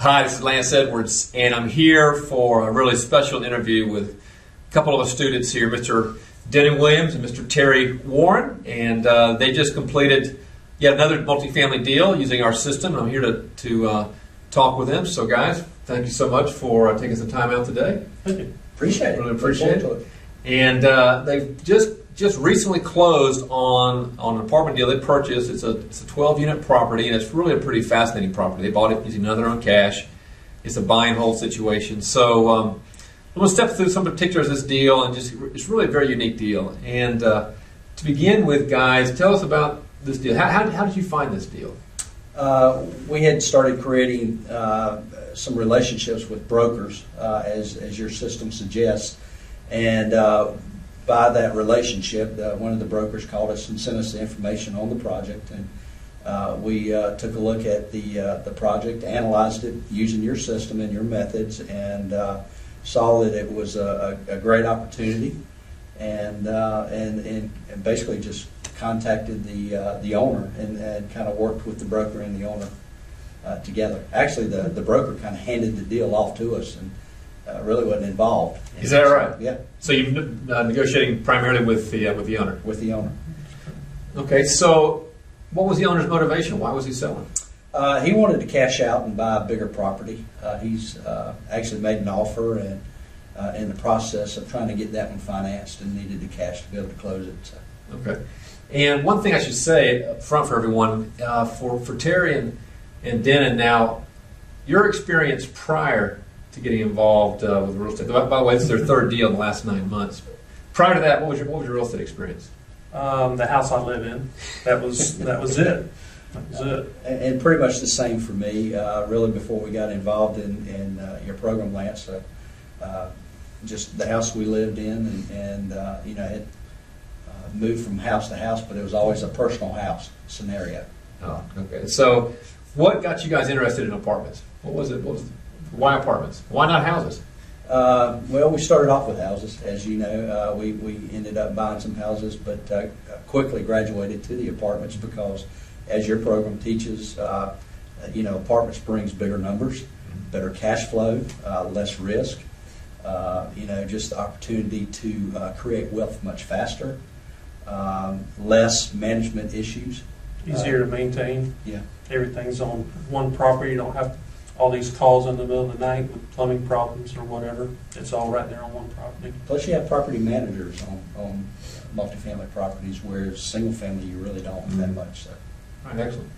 Hi, this is Lance Edwards, and I'm here for a really special interview with a couple of the students here, Mr. Denon Williams and Mr. Terry Warren, and they just completed yet another multifamily deal using our system. I'm here to talk with them. So, guys, thank you so much for taking some time out today. Thank you. Appreciate it. Really appreciate it. And they've just recently closed on an apartment deal they purchased. It's a 12-unit property, and it's really a pretty fascinating property. They bought it using none of their own cash. It's a buy and hold situation. So I'm going to step through some particulars of this deal, and it's really a very unique deal. And to begin with, guys, tell us about this deal. How did you find this deal? We had started creating some relationships with brokers, as your system suggests, and by that relationship, one of the brokers called us and sent us the information on the project, and we took a look at the project, analyzed it using your system and your methods, and saw that it was a great opportunity, and basically just contacted the owner and kind of worked with the broker and the owner together. Actually, the broker kind of handed the deal off to us and really wasn't involved. Is that right? Yeah. So you're negotiating primarily with the owner? With the owner. Okay, so what was the owner's motivation? Why was he selling? He wanted to cash out and buy a bigger property. He's actually made an offer and in the process of trying to get that one financed and needed the cash to be able to close it. So. Okay. And one thing I should say up front for everyone, for Terry and Denon, now, your experience prior to getting involved with real estate, by the way, this is their third deal in the last 9 months. Prior to that, what was your real estate experience? The house I live in, that was it. That was it. And pretty much the same for me. Really, before we got involved in your program, Lance, just the house we lived in, and had moved from house to house, but it was always a personal house scenario. Oh, okay. So, what got you guys interested in apartments? What was it? Why apartments? Why not houses? Well, we started off with houses, as you know. We ended up buying some houses, but quickly graduated to the apartments because, as your program teaches, apartments brings bigger numbers, better cash flow, less risk, just the opportunity to create wealth much faster, less management issues. Easier to maintain. Yeah. Everything's on one property. You don't have all these calls in the middle of the night with plumbing problems or whatever. It's all right there on one property. Plus, you have property managers on multifamily properties, whereas single family you really don't that much. So. All right, excellent.